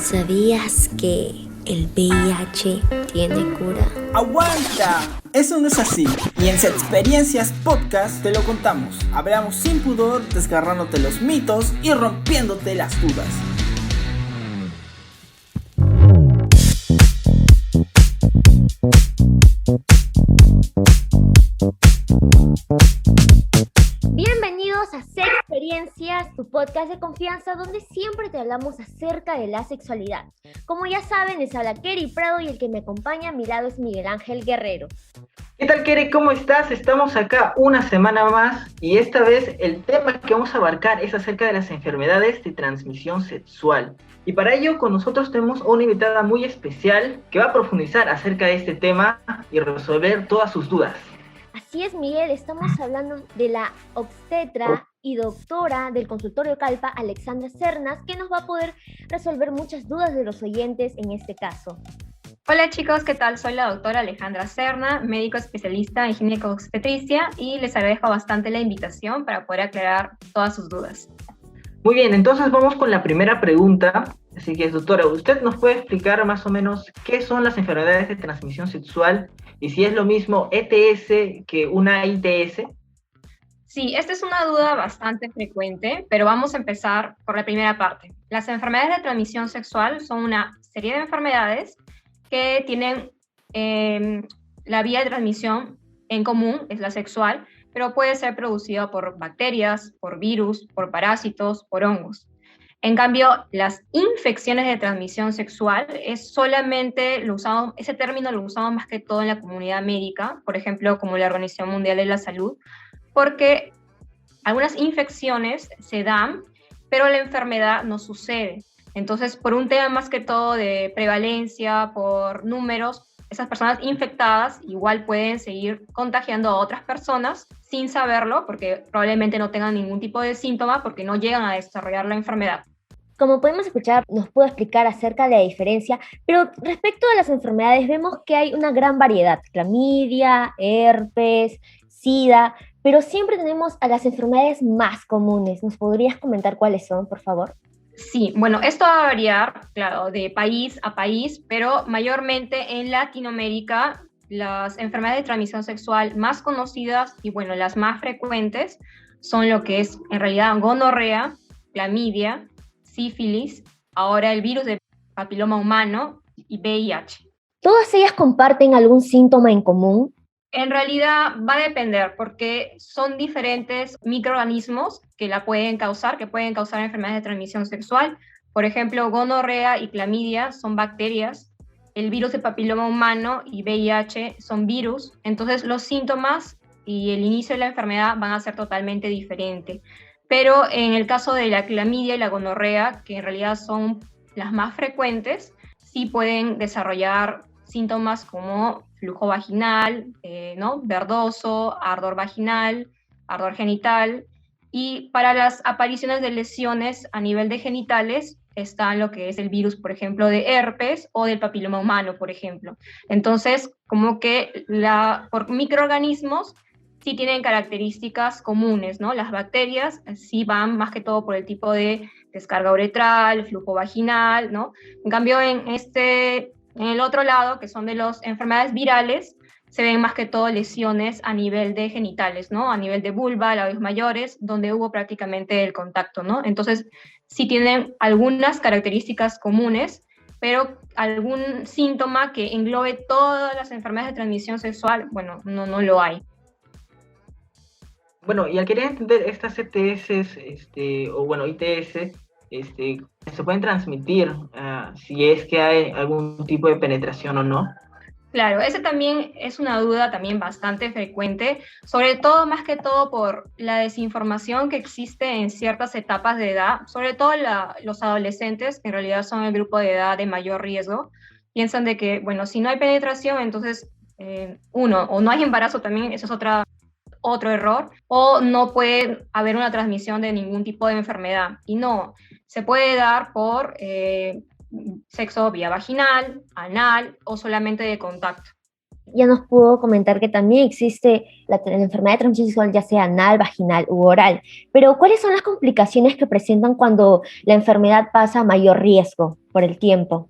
¿Sabías que el VIH tiene cura? ¡Aguanta! Eso no es así. Y en Experiencias Podcast te lo contamos. Hablamos sin pudor, desgarrándote los mitos y rompiéndote las dudas. Bienvenidos a Experiencias, tu podcast de confianza donde siempre te hablamos acerca de la sexualidad. Como ya saben, les habla Keri Prado y el que me acompaña a mi lado es Miguel Ángel Guerrero. ¿Qué tal, Keri? ¿Cómo estás? Estamos acá una semana más y esta vez el tema que vamos a abarcar es acerca de las enfermedades de transmisión sexual. Y para ello con nosotros tenemos una invitada muy especial que va a profundizar acerca de este tema y resolver todas sus dudas. Así es, Miguel, estamos hablando de la obstetra y doctora del consultorio Calpa, Alexandra Cernas, que nos va a poder resolver muchas dudas de los oyentes en este caso. Hola chicos, ¿qué tal? Soy la doctora Alejandra Serna, médico especialista en ginecobstetricia y les agradezco bastante la invitación para poder aclarar todas sus dudas. Muy bien, entonces vamos con la primera pregunta. Así que, doctora, ¿usted nos puede explicar más o menos qué son las enfermedades de transmisión sexual y si es lo mismo ETS que una ITS? Sí, esta es una duda bastante frecuente, pero vamos a empezar por la primera parte. Las enfermedades de transmisión sexual son una serie de enfermedades que tienen la vía de transmisión en común, es la sexual, pero puede ser producida por bacterias, por virus, por parásitos, por hongos. En cambio, las infecciones de transmisión sexual es solamente ese término lo usamos más que todo en la comunidad médica, por ejemplo, como la Organización Mundial de la Salud, porque algunas infecciones se dan, pero la enfermedad no sucede. Entonces, por un tema más que todo de prevalencia, por números, esas personas infectadas igual pueden seguir contagiando a otras personas sin saberlo, porque probablemente no tengan ningún tipo de síntoma, porque no llegan a desarrollar la enfermedad. Como podemos escuchar, nos pudo explicar acerca de la diferencia, pero respecto a las enfermedades vemos que hay una gran variedad: clamidia, herpes, sida, pero siempre tenemos a las enfermedades más comunes. ¿Nos podrías comentar cuáles son, por favor? Sí, bueno, esto va a variar, claro, de país a país, pero mayormente en Latinoamérica las enfermedades de transmisión sexual más conocidas y, bueno, las más frecuentes son lo que es, en realidad, gonorrea, clamidia, sífilis, ahora el virus de papiloma humano y VIH. ¿Todas ellas comparten algún síntoma en común? En realidad va a depender porque son diferentes microorganismos que pueden causar enfermedades de transmisión sexual. Por ejemplo, gonorrea y clamidia son bacterias, el virus de papiloma humano y VIH son virus. Entonces los síntomas y el inicio de la enfermedad van a ser totalmente diferentes. Pero en el caso de la clamidia y la gonorrea, que en realidad son las más frecuentes, sí pueden desarrollar síntomas como flujo vaginal, verdoso, ardor vaginal, ardor genital. Y para las apariciones de lesiones a nivel de genitales está lo que es el virus, por ejemplo, de herpes o del papiloma humano, por ejemplo. Entonces, como que por microorganismos sí tienen características comunes, ¿no? Las bacterias sí van más que todo por el tipo de descarga uretral, flujo vaginal, ¿no? En cambio, en el otro lado, que son de las enfermedades virales, se ven más que todo lesiones a nivel de genitales, ¿no? A nivel de vulva, labios mayores, donde hubo prácticamente el contacto, ¿no? Entonces, sí tienen algunas características comunes, pero algún síntoma que englobe todas las enfermedades de transmisión sexual, bueno, no lo hay. Bueno, y al querer entender estas ETS, ITS, se pueden transmitir si es que hay algún tipo de penetración o no. Claro, esa también es una duda también bastante frecuente, sobre todo, más que todo, por la desinformación que existe en ciertas etapas de edad, sobre todo los adolescentes, que en realidad son el grupo de edad de mayor riesgo, piensan de que, bueno, si no hay penetración, entonces, o no hay embarazo también, eso es otro error, o no puede haber una transmisión de ningún tipo de enfermedad. Y no, se puede dar por sexo vía vaginal, anal o solamente de contacto. ya nos pudo comentar que también existe la enfermedad de transmisión sexual, ya sea anal, vaginal u oral. Pero, ¿cuáles son las complicaciones que presentan cuando la enfermedad pasa a mayor riesgo por el tiempo?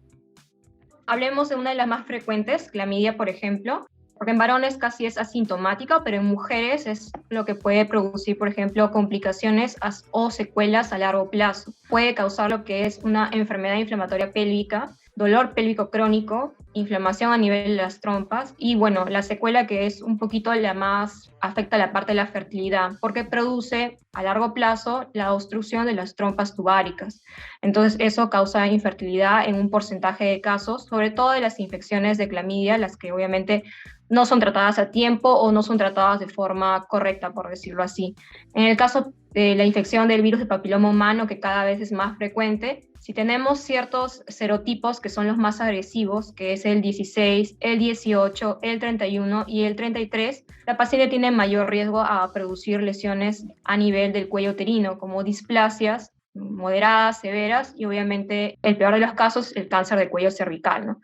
Hablemos de una de las más frecuentes, clamidia, por ejemplo, porque en varones casi es asintomática, pero en mujeres es lo que puede producir, por ejemplo, complicaciones o secuelas a largo plazo. Puede causar lo que es una enfermedad inflamatoria pélvica, dolor pélvico crónico, inflamación a nivel de las trompas y, bueno, la secuela que es un poquito la más afecta a la parte de la fertilidad, porque produce a largo plazo la obstrucción de las trompas tubáricas. Entonces, eso causa infertilidad en un porcentaje de casos, sobre todo de las infecciones de clamidia, las que obviamente no son tratadas a tiempo o no son tratadas de forma correcta, por decirlo así. En el caso de la infección del virus de papiloma humano, que cada vez es más frecuente, si tenemos ciertos serotipos que son los más agresivos, que es el 16, el 18, el 31 y el 33, la paciente tiene mayor riesgo a producir lesiones a nivel del cuello uterino, como displasias moderadas, severas y obviamente el peor de los casos, el cáncer de cuello cervical, ¿no?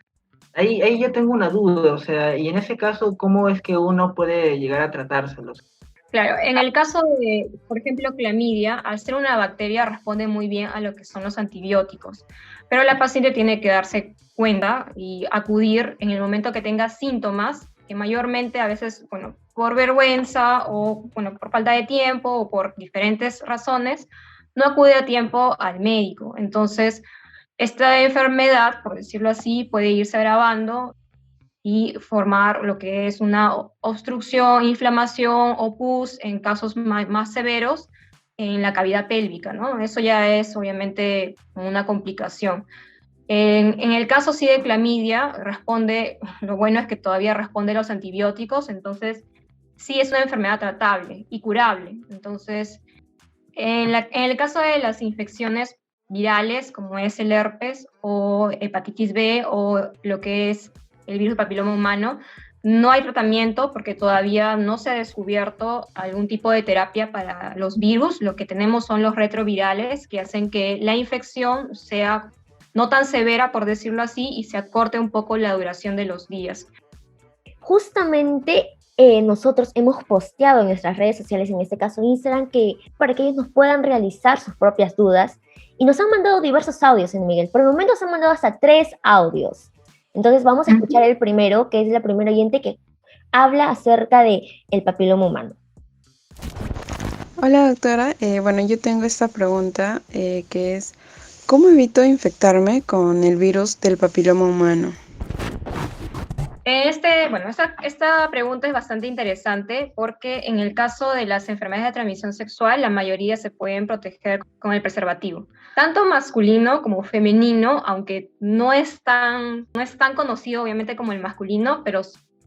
Ahí yo tengo una duda, o sea, y en ese caso, ¿cómo es que uno puede llegar a tratárselos? Claro, en el caso de, por ejemplo, clamidia, al ser una bacteria responde muy bien a lo que son los antibióticos, pero la paciente tiene que darse cuenta y acudir en el momento que tenga síntomas, que mayormente a veces, bueno, por vergüenza o, bueno, por falta de tiempo o por diferentes razones, no acude a tiempo al médico. Entonces, esta enfermedad, por decirlo así, puede irse agravando y formar lo que es una obstrucción, inflamación o pus en casos más severos en la cavidad pélvica, ¿no? Eso ya es obviamente una complicación. En el caso sí de clamidia, responde, lo bueno es que todavía responde a los antibióticos, entonces sí es una enfermedad tratable y curable. Entonces, en el caso de las infecciones virales, como es el herpes o hepatitis B o lo que es el virus papiloma humano, no hay tratamiento porque todavía no se ha descubierto algún tipo de terapia para los virus. Lo que tenemos son los retrovirales que hacen que la infección sea no tan severa, por decirlo así, y se acorte un poco la duración de los días. Justamente nosotros hemos posteado en nuestras redes sociales, en este caso Instagram, que para que ellos nos puedan realizar sus propias dudas y nos han mandado diversos audios, en Miguel. Por el momento nos han mandado hasta 3 audios. Entonces vamos a escuchar el primero, que es la primera oyente que habla acerca de el papiloma humano. Hola doctora, bueno yo tengo esta pregunta que es ¿cómo evito infectarme con el virus del papiloma humano? Esta pregunta es bastante interesante porque en el caso de las enfermedades de transmisión sexual, la mayoría se pueden proteger con el preservativo. Tanto masculino como femenino, aunque no es tan conocido obviamente como el masculino, pero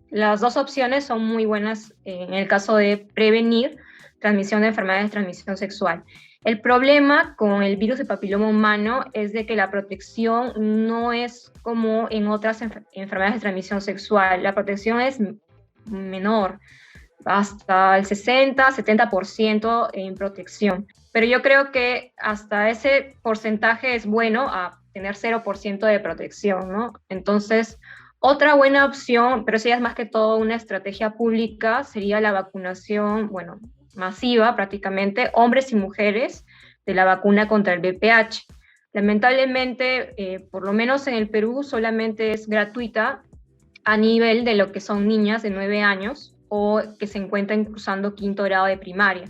las dos opciones son muy buenas en el caso de prevenir transmisión de enfermedades de transmisión sexual. El problema con el virus de papiloma humano es de que la protección no es como en otras enfermedades de transmisión sexual. La protección es menor, hasta el 60-70% en protección. Pero yo creo que hasta ese porcentaje es bueno a tener 0% de protección, ¿no? Entonces, otra buena opción, pero eso ya es más que todo una estrategia pública, sería la vacunación, bueno, masiva prácticamente, hombres y mujeres, de la vacuna contra el VPH. Lamentablemente, por lo menos en el Perú, solamente es gratuita a nivel de lo que son niñas de 9 años o que se encuentran cursando 5º grado de primaria.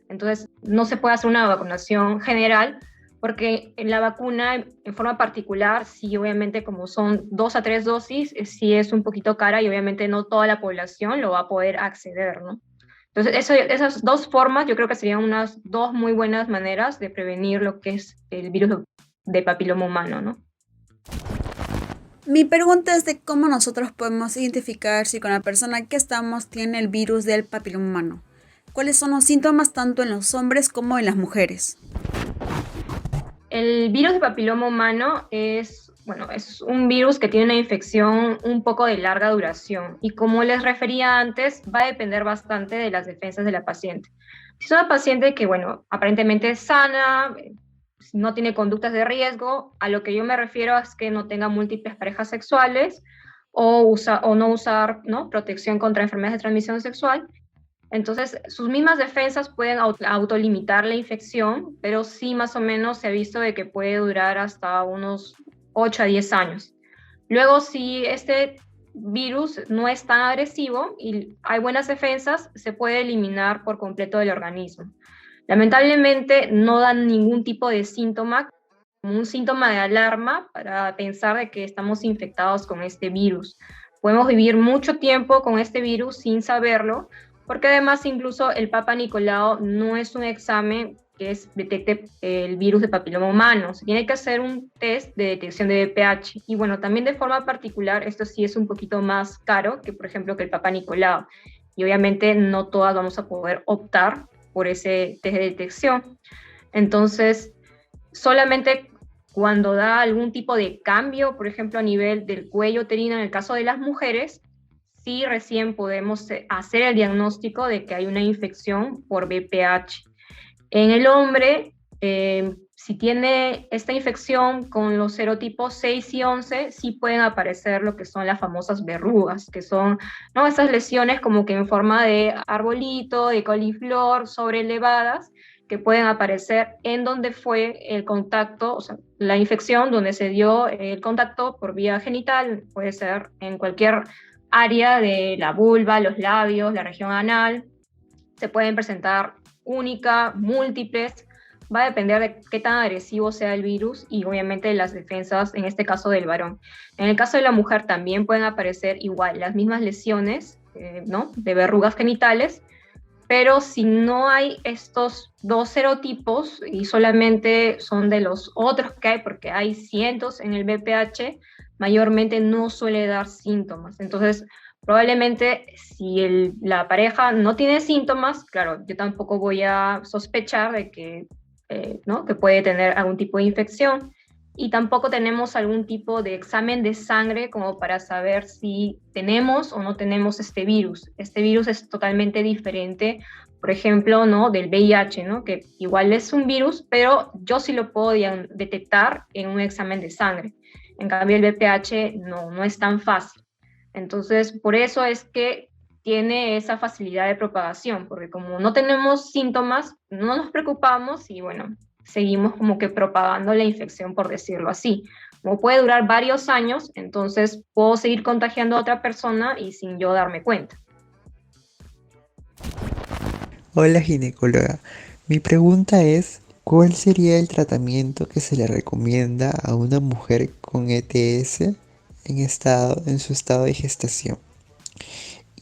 Entonces, no se puede hacer una vacunación general porque en la vacuna, en forma particular, sí, obviamente, como son 2 a 3 dosis, sí es un poquito cara y obviamente no toda la población lo va a poder acceder, ¿no? Entonces, esas dos formas yo creo que serían unas 2 muy buenas maneras de prevenir lo que es el virus de papiloma humano, ¿no? Mi pregunta es de cómo nosotros podemos identificar si con la persona que estamos tiene el virus del papiloma humano. ¿Cuáles son los síntomas tanto en los hombres como en las mujeres? El virus de papiloma humano es un virus que tiene una infección un poco de larga duración y como les refería antes, va a depender bastante de las defensas de la paciente. Si es una paciente que, bueno, aparentemente es sana, no tiene conductas de riesgo, a lo que yo me refiero es que no tenga múltiples parejas sexuales o no usar, ¿no?, protección contra enfermedades de transmisión sexual. Entonces, sus mismas defensas pueden autolimitar la infección, pero sí más o menos se ha visto de que puede durar hasta unos 8 a 10 años. Luego, si este virus no es tan agresivo y hay buenas defensas, se puede eliminar por completo del organismo. Lamentablemente, no dan ningún tipo de síntoma, como un síntoma de alarma para pensar de que estamos infectados con este virus. Podemos vivir mucho tiempo con este virus sin saberlo, porque además incluso el Papa Nicolau no es un examen que detecte el virus de papiloma humano. Se tiene que hacer un test de detección de VPH. Y bueno, también de forma particular, esto sí es un poquito más caro que, por ejemplo, que el Papa Nicolau. Y obviamente no todas vamos a poder optar por ese test de detección. Entonces, solamente cuando da algún tipo de cambio, por ejemplo, a nivel del cuello uterino, en el caso de las mujeres, sí recién podemos hacer el diagnóstico de que hay una infección por VPH. En el hombre, si tiene esta infección con los serotipos 6 y 11, sí pueden aparecer lo que son las famosas verrugas, que son, ¿no?, esas lesiones como que en forma de arbolito, de coliflor, sobreelevadas, que pueden aparecer en donde fue el contacto, o sea, la infección, donde se dio el contacto por vía genital, puede ser en cualquier área de la vulva, los labios, la región anal. Se pueden presentar única, múltiples, va a depender de qué tan agresivo sea el virus y obviamente de las defensas, en este caso del varón. En el caso de la mujer también pueden aparecer igual las mismas lesiones, ¿no?, de verrugas genitales, pero si no hay estos dos serotipos y solamente son de los otros que hay, porque hay cientos en el VPH, mayormente no suele dar síntomas. Entonces, probablemente si la pareja no tiene síntomas, claro, yo tampoco voy a sospechar de que, ¿no?, que puede tener algún tipo de infección, y tampoco tenemos algún tipo de examen de sangre como para saber si tenemos o no tenemos este virus. Este virus es totalmente diferente, por ejemplo, ¿no?, del VIH, ¿no?, que igual es un virus, pero yo sí lo puedo detectar en un examen de sangre. En cambio, el VPH no es tan fácil. Entonces, por eso es que tiene esa facilidad de propagación, porque como no tenemos síntomas, no nos preocupamos y bueno, seguimos como que propagando la infección, por decirlo así. Como puede durar varios años, entonces puedo seguir contagiando a otra persona y sin yo darme cuenta. Hola ginecóloga, mi pregunta es, ¿cuál sería el tratamiento que se le recomienda a una mujer con ETS en su estado de gestación?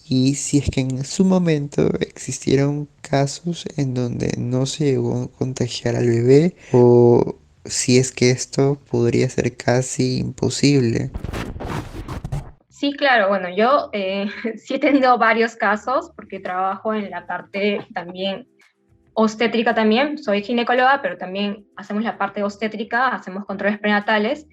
Y si es que en su momento existieron casos en donde no se llegó a contagiar al bebé, o si es que esto podría ser casi imposible. Sí, claro, bueno, yo sí he tenido varios casos porque trabajo en la parte también obstétrica también, soy ginecóloga, pero también hacemos la parte obstétrica, hacemos controles prenatales,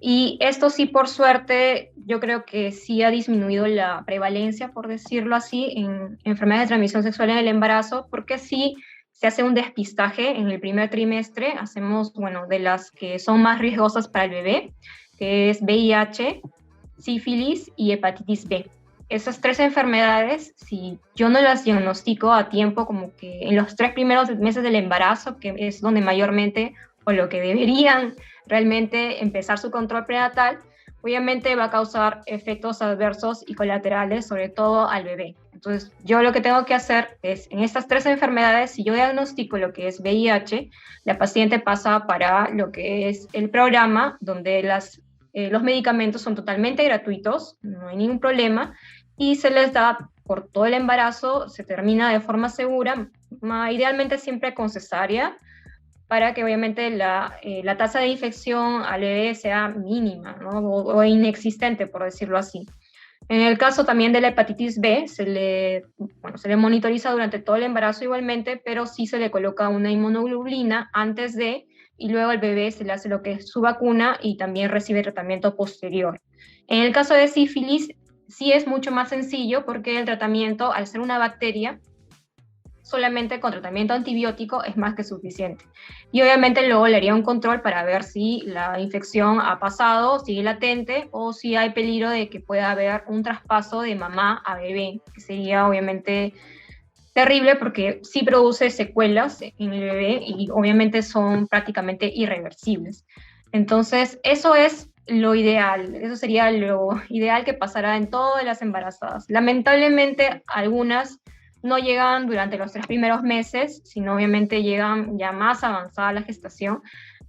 y esto sí, por suerte, yo creo que sí ha disminuido la prevalencia, por decirlo así, en enfermedades de transmisión sexual en el embarazo, porque sí se hace un despistaje en el primer trimestre, hacemos, bueno, de las que son más riesgosas para el bebé, que es VIH, sífilis y hepatitis B. Esas 3 enfermedades, si yo no las diagnostico a tiempo, como que en los 3 primeros meses del embarazo, que es donde mayormente, o lo que deberían realmente empezar su control prenatal, obviamente va a causar efectos adversos y colaterales, sobre todo al bebé. Entonces, yo lo que tengo que hacer es, en estas 3 enfermedades, si yo diagnostico lo que es VIH, la paciente pasa para lo que es el programa, donde los medicamentos son totalmente gratuitos, no hay ningún problema, y se les da por todo el embarazo, se termina de forma segura, idealmente siempre con cesárea, para que obviamente la tasa de infección al bebé sea mínima, ¿no?, o inexistente, por decirlo así. En el caso también de la hepatitis B, se le monitoriza durante todo el embarazo igualmente, pero sí se le coloca una inmunoglobulina antes de, y luego al bebé se le hace lo que es su vacuna y también recibe tratamiento posterior. En el caso de sífilis, sí es mucho más sencillo porque el tratamiento, al ser una bacteria, solamente con tratamiento antibiótico es más que suficiente. Y obviamente luego le haría un control para ver si la infección ha pasado, sigue latente o si hay peligro de que pueda haber un traspaso de mamá a bebé, que sería obviamente terrible porque sí produce secuelas en el bebé y obviamente son prácticamente irreversibles. Entonces, eso es lo ideal, eso sería lo ideal que pasará en todas las embarazadas. Lamentablemente, algunas no llegan durante los 3 primeros meses, sino obviamente llegan ya más avanzada la gestación.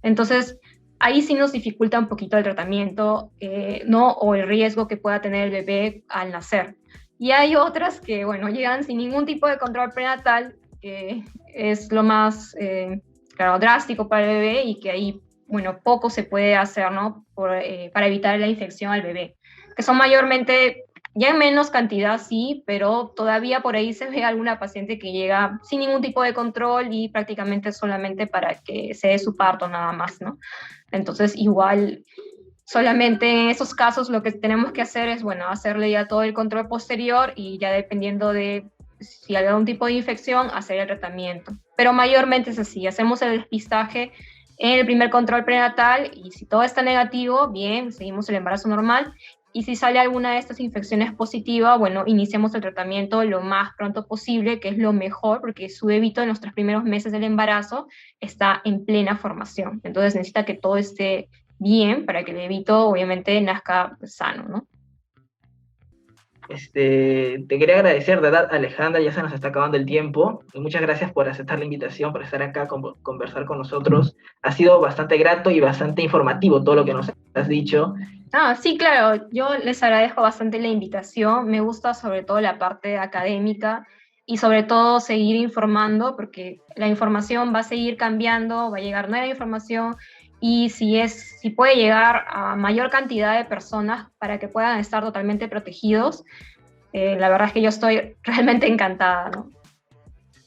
Entonces, ahí sí nos dificulta un poquito el tratamiento, ¿no? O el riesgo que pueda tener el bebé al nacer. Y hay otras que, bueno, llegan sin ningún tipo de control prenatal, que es lo más, claro, drástico para el bebé y que ahí, bueno, poco se puede hacer, ¿no? Para evitar la infección al bebé, que son mayormente, ya en menos cantidad sí, pero todavía por ahí se ve alguna paciente que llega sin ningún tipo de control y prácticamente solamente para que se dé su parto nada más, ¿no? Entonces, igual, solamente en esos casos lo que tenemos que hacer es, bueno, hacerle ya todo el control posterior y ya dependiendo de si hay algún tipo de infección, hacer el tratamiento. Pero mayormente es así, hacemos el despistaje en el primer control prenatal y si todo está negativo, bien, seguimos el embarazo normal. Y si sale alguna de estas infecciones positiva, bueno, iniciamos el tratamiento lo más pronto posible, que es lo mejor, porque su bebito en los 3 primeros meses del embarazo está en plena formación. Entonces necesita que todo esté bien para que el bebito obviamente nazca sano, ¿no? Te quería agradecer, de verdad, Alejandra, ya se nos está acabando el tiempo. Y muchas gracias por aceptar la invitación, por estar acá, conversar con nosotros. Ha sido bastante grato y bastante informativo todo lo que nos has dicho. Sí, claro, yo les agradezco bastante la invitación. Me gusta sobre todo la parte académica y sobre todo seguir informando, porque la información va a seguir cambiando, va a llegar nueva información y si puede llegar a mayor cantidad de personas para que puedan estar totalmente protegidos, la verdad es que yo estoy realmente encantada, ¿no?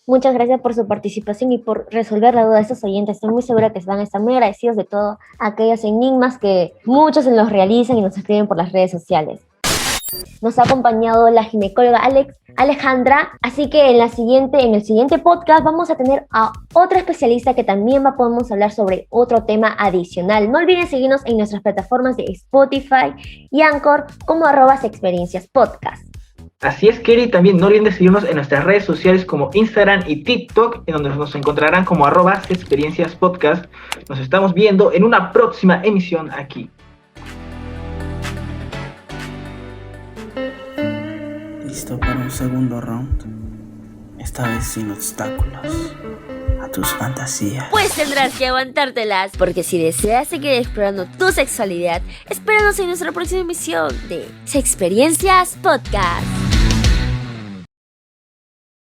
Muchas gracias por su participación y por resolver la duda de estos oyentes. Estoy muy segura que van a estar muy agradecidos de todos aquellos enigmas que muchos se los realizan y nos escriben por las redes sociales. Nos ha acompañado la ginecóloga Alejandra, así que en el siguiente podcast vamos a tener a otra especialista que también podemos hablar sobre otro tema adicional. No olviden seguirnos en nuestras plataformas de Spotify y Anchor como @experienciaspodcast. Así es, Keri, también no olviden de seguirnos en nuestras redes sociales como Instagram y TikTok, en donde nos encontrarán como @experienciaspodcast. Nos estamos viendo en una próxima emisión aquí. Listo para un segundo round. Esta vez sin obstáculos. A tus fantasías. Pues tendrás que aguantártelas, porque si deseas seguir explorando tu sexualidad, espéranos en nuestra próxima emisión de Experiencias Podcast.